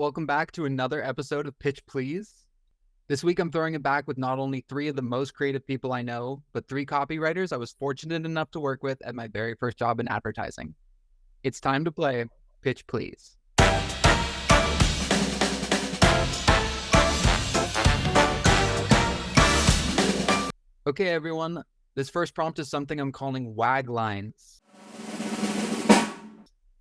Welcome back to another episode of Pitch Please. This week I'm throwing it back with not only three of the most creative people I know, but three copywriters I was fortunate enough to work with at my very first job in advertising. It's time to play Pitch Please. Okay, everyone. This first prompt is something I'm calling WAG lines.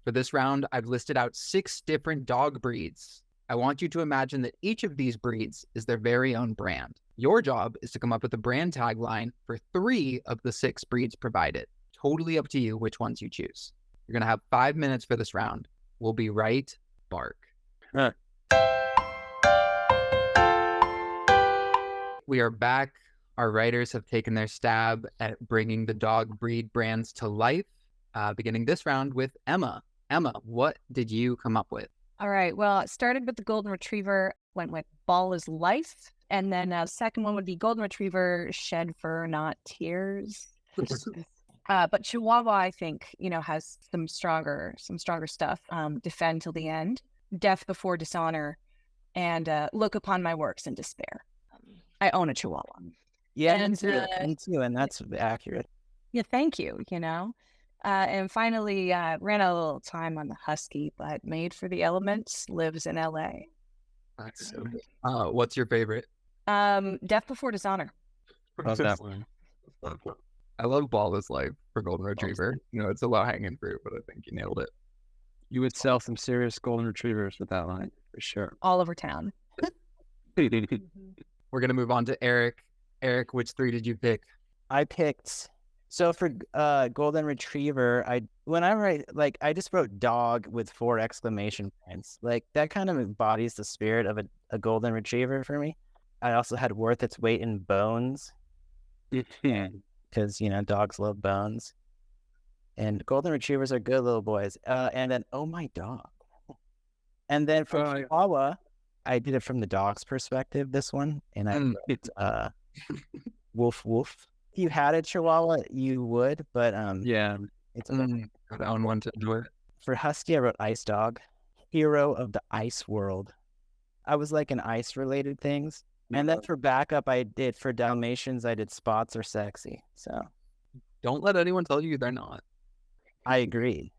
For this round, I've listed out 6 different dog breeds. I want you to imagine that each of these breeds is their very own brand. Your job is to come up with a brand tagline for 3 of the 6 breeds provided. Totally up to you which ones you choose. You're going to have 5 minutes for this round. We'll be right back. We are back. Our writers have taken their stab at bringing the dog breed brands to life, beginning this round with Emma. Emma, what did you come up with? All right. Well, it started with the Golden Retriever, went with Ball is Life. And then second one would be Golden Retriever, Shed Fur, Not Tears. But Chihuahua, I think, has some stronger stuff. Defend till the end, Death Before Dishonor, and Look Upon My Works in Despair. I own a Chihuahua. Yeah, and, me too, and that's accurate. Yeah, thank you, And finally, ran a little time on the Husky, but Made for the Elements, lives in LA. That's so good. What's your favorite? Death Before Dishonor. Love that one. I love Ball is Life for Golden Retriever. It's a low-hanging fruit, but I think you nailed it. You would sell some serious golden retrievers with that line, for sure. All over town. We're going to move on to Eric. Eric, which 3 did you pick? I picked... So for Golden Retriever, I just wrote dog with 4 exclamation points. Like, that kind of embodies the spirit of a Golden Retriever for me. I also had worth its weight in bones. Because, dogs love bones. And Golden Retrievers are good little boys. And then, oh my dog. And then for Chihuahua, I did it from the dog's perspective, this one. And I wrote, woof woof. If you had a Chihuahua, you would, but it's that one went to enjoy it. For Husky, I wrote Ice Dog, hero of the ice world. I was like in ice related things. And then for backup, for Dalmatians, I did Spots Are Sexy. So don't let anyone tell you they're not. I agree.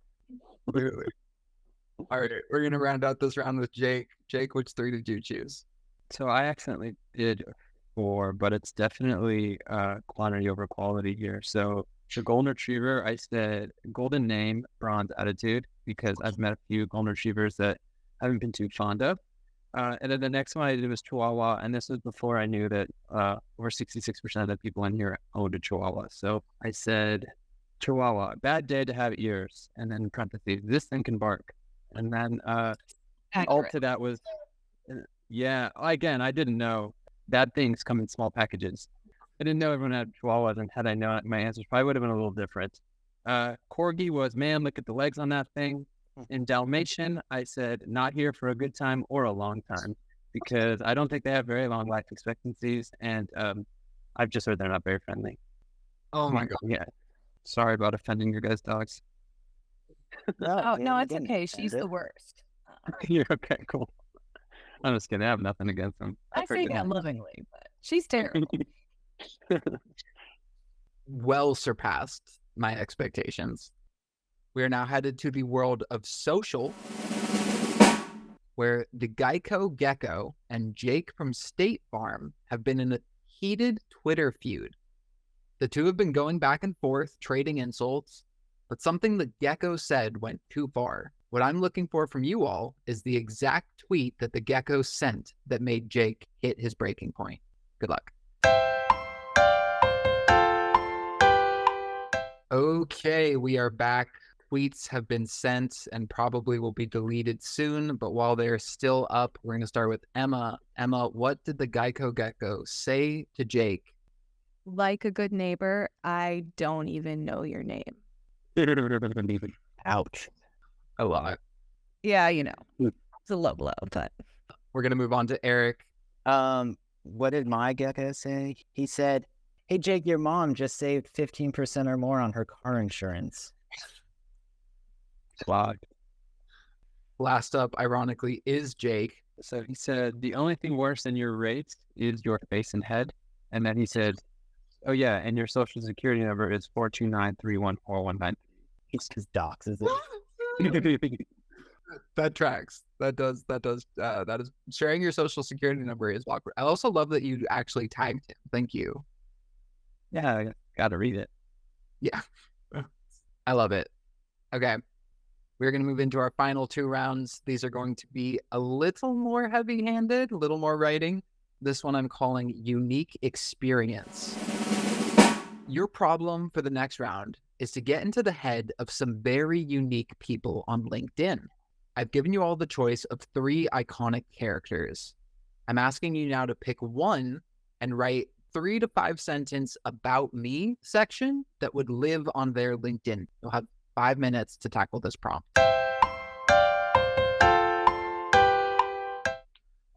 Clearly. All right, we're going to round out this round with Jake. Jake, which 3 did you choose? So I accidentally did 4, but it's definitely quantity over quality here. So for Golden Retriever, I said golden name, bronze attitude, because I've met a few Golden Retrievers that I haven't been too fond of. And then the next one I did was Chihuahua, and this was before I knew that over 66% of the people in here owned a Chihuahua. So I said Chihuahua, bad day to have ears, and then in parentheses, this thing can bark. And then all to that was, again, I didn't know. Bad things come in small packages. I didn't know everyone had Chihuahuas, and had I known it, my answers probably would have been a little different. Corgi was, man, look at the legs on that thing. In Dalmatian, I said, not here for a good time or a long time, because I don't think they have very long life expectancies, and I've just heard they're not very friendly. Oh my God. Yeah. Sorry about offending your guys' dogs. No, it's okay. She's the worst. You're okay, cool. I'm just kidding. I have nothing against them. I say that lovingly, but she's terrible. Well surpassed my expectations. We are now headed to the world of social, where the Geico Gecko and Jake from State Farm have been in a heated Twitter feud. The two have been going back and forth, trading insults, but something the Gecko said went too far. What I'm looking for from you all is the exact tweet that the Gecko sent that made Jake hit his breaking point. Good luck. Okay, we are back. Tweets have been sent and probably will be deleted soon, but while they're still up, we're going to start with Emma. Emma, what did the Geico Gecko say to Jake? Like a good neighbor, I don't even know your name. Ouch. A lot. Yeah, it's a low blow, but... We're going to move on to Eric. What did my gecko say? He said, hey, Jake, your mom just saved 15% or more on her car insurance. Wow. Last up, ironically, is Jake. So he said, the only thing worse than your race is your face and head. And then he said, oh yeah, and your social security number is 429314193. He's just doxes it. That tracks. That is sharing your social security number is awkward. I also love that you actually tagged him. Thank you. Yeah, I gotta read it. Yeah. I love it. Okay. We're going to move into our final 2 rounds. These are going to be a little more heavy-handed, a little more writing. This one I'm calling Unique Experience. Your problem for the next round is to get into the head of some very unique people on LinkedIn. I've given you all the choice of 3 iconic characters. I'm asking you now to pick one and write 3 to 5 sentence about me section that would live on their LinkedIn. You'll have 5 minutes to tackle this prompt.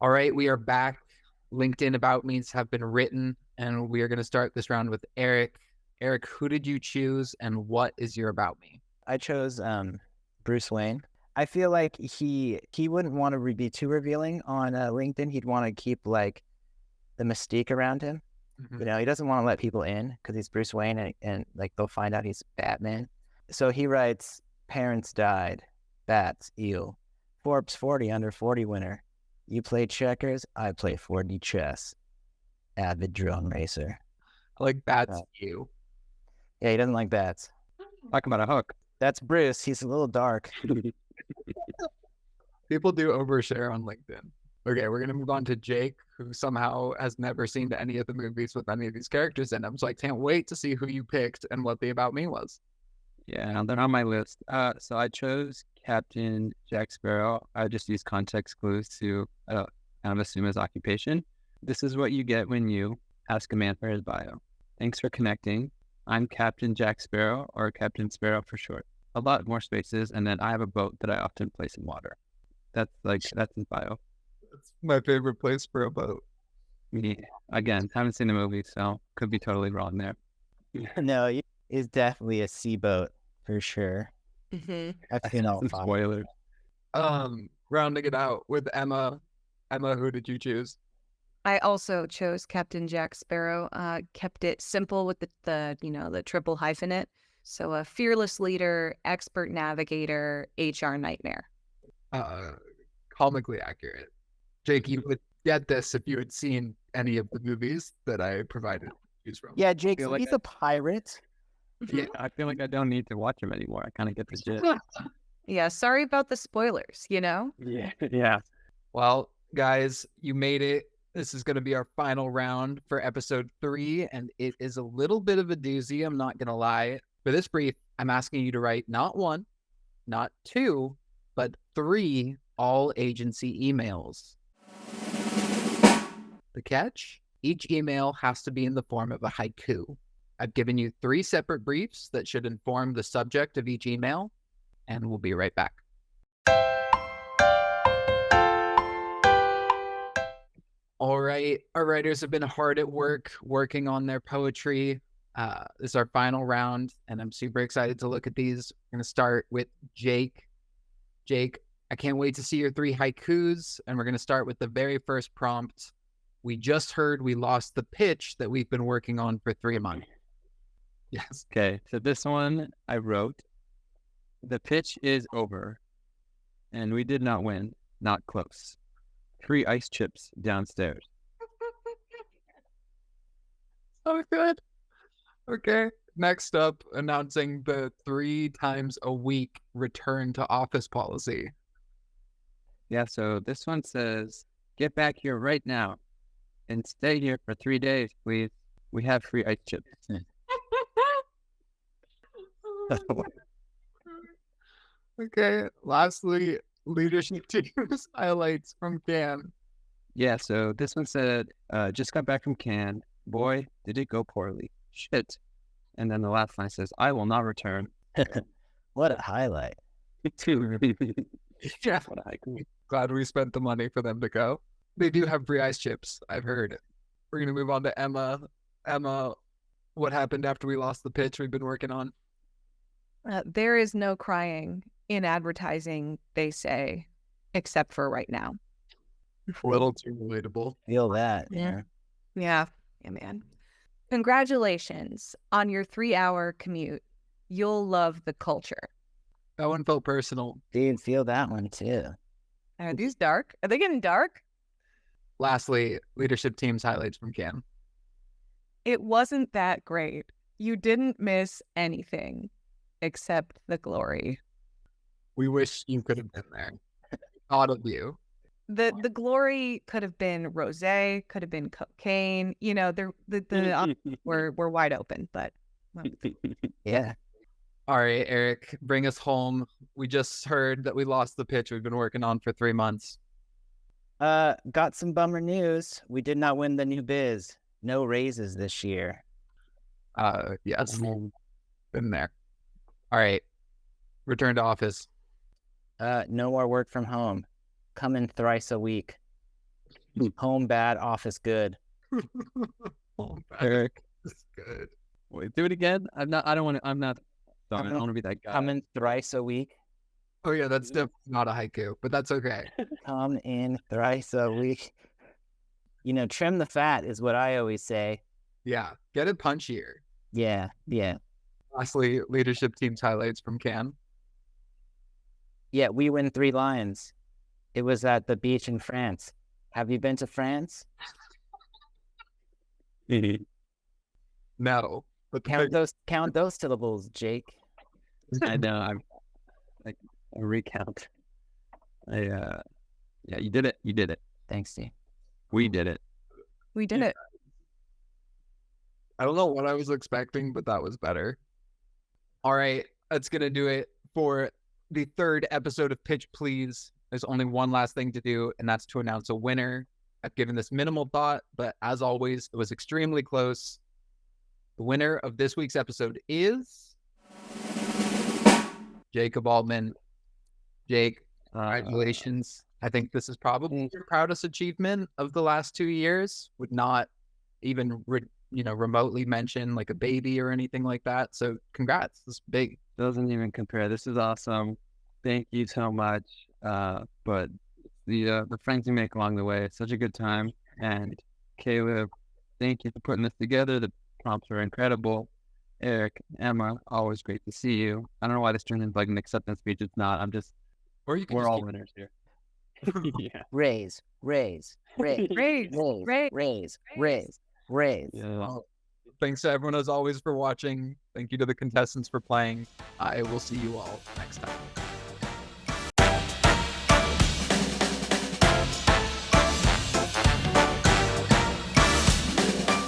All right, we are back. LinkedIn about me's have been written, and we are going to start this round with Eric. Eric, who did you choose, and what is your about me? I chose Bruce Wayne. I feel like he wouldn't want to be too revealing on LinkedIn. He'd want to keep like the mystique around him. Mm-hmm. You know, he doesn't want to let people in because he's Bruce Wayne, and like they'll find out he's Batman. So he writes, parents died, bats, eel, Forbes 40 under 40 winner. You play checkers, I play 4D chess. Avid drone racer. I like bats, you. Yeah, he doesn't like bats. Talking about a hook. That's Bruce. He's a little dark. People do overshare on LinkedIn. Okay, we're going to move on to Jake, who somehow has never seen any of the movies with any of these characters in them. So I can't wait to see who you picked and what the about me was. Yeah, they're on my list. So I chose Captain Jack Sparrow. I just used context clues to kind of assume his occupation. This is what you get when you ask a man for his bio. Thanks for connecting. I'm Captain Jack Sparrow, or Captain Sparrow for short. A lot more spaces, and then I have a boat that I often place in water. That's his bio. That's my favorite place for a boat. Yeah. Again, haven't seen the movie, so could be totally wrong there. No, he's definitely a sea boat for sure. Mm-hmm. I've seen all 5. Spoilers. Rounding it out with Emma. Emma, who did you choose? I also chose Captain Jack Sparrow. Kept it simple with the triple hyphenate. So a fearless leader, expert navigator, HR nightmare. Comically accurate. Jake, you would get this if you had seen any of the movies that I provided to choose from. Yeah, Jake, so like he's a pirate. Yeah, I feel like I don't need to watch him anymore. I kind of get the gist. Yeah, sorry about the spoilers, Yeah. Yeah. Well, guys, you made it. This is going to be our final round for episode 3, and it is a little bit of a doozy, I'm not going to lie. For this brief, I'm asking you to write not 1, not 2, but 3 all-agency emails. The catch? Each email has to be in the form of a haiku. I've given you 3 separate briefs that should inform the subject of each email, and we'll be right back. All right, our writers have been hard at work working on their poetry. This is our final round, and I'm super excited to look at these. We're going to start with Jake. Jake, I can't wait to see your 3 haikus, and we're going to start with the very first prompt. We just heard we lost the pitch that we've been working on for 3 months. Yes. Okay, so this one I wrote. The pitch is over, and we did not win. Not close. 3 ice chips downstairs. Oh, good. Okay. Next up, announcing the 3 times a week return to office policy. Yeah, so this one says, get back here right now and stay here for 3 days, please. We have free ice chips. Okay. Lastly, leadership teams highlights from Can. Yeah, so this one said, just got back from Cannes. Boy, did it go poorly. Shit. And then the last line says, I will not return. What a highlight. Yeah. What a haiku. Glad we spent the money for them to go. They do have free ice chips, I've heard. We're going to move on to Emma. Emma, what happened after we lost the pitch we've been working on? There is no crying in advertising, they say. except for right now. A little too relatable. Feel that. Yeah. Yeah, man. Congratulations on your 3-hour commute. You'll love the culture. That one felt personal. Dude, feel that one too. Are these dark? Are they getting dark? Lastly, leadership team's highlights from Cam. It wasn't that great. You didn't miss anything except the glory. We wish you could have been there. Thought of you. The glory could have been rosé, could have been cocaine. You know, the options were wide open, but well. Yeah. All right, Eric, bring us home. We just heard that we lost the pitch we've been working on for 3 months. Got some bummer news. We did not win the new biz. No raises this year. Yes, been there. All right, return to office. No more work from home. Come in thrice a week. Home bad, office good. Eric, That's good. wait, do it again. I'm not. I don't want to. I'm not. Sorry, I don't want to be that guy. Come in thrice a week. Oh yeah, that's definitely not a haiku, but that's okay. Come in thrice a week. You know, trim the fat is what I always say. Yeah, get it punchier. Yeah. Lastly, leadership team's highlights from Cam. Yeah, we win 3 lions. It was at the beach in France. Have you been to France? No, but Count those syllables, Jake. I know. I'm like a recount. Yeah, you did it. You did it. Thanks, Steve. We did it. We did it. I don't know what I was expecting, but that was better. All right, that's going to do it for the 3rd episode of Pitch Please. There's only one last thing to do, and that's to announce a winner. I've given this minimal thought, but as always, it was extremely close. The winner of this week's episode is Jacob Altman. Jake, congratulations. I think this is probably your proudest achievement of the last 2 years. Would not even remotely mention like a baby or anything like that. So congrats. This is big. Doesn't even compare. This is awesome. Thank you so much. But the friends you make along the way, it's such a good time. And Caleb, thank you for putting this together. The prompts are incredible. Eric, Emma, always great to see you. I don't know why this turned into like an acceptance speech. It's not. We're all winners here. Yeah. Raise. Raise. Yeah. Thanks to everyone as always for watching. Thank you to the contestants for playing. I will see you all next time.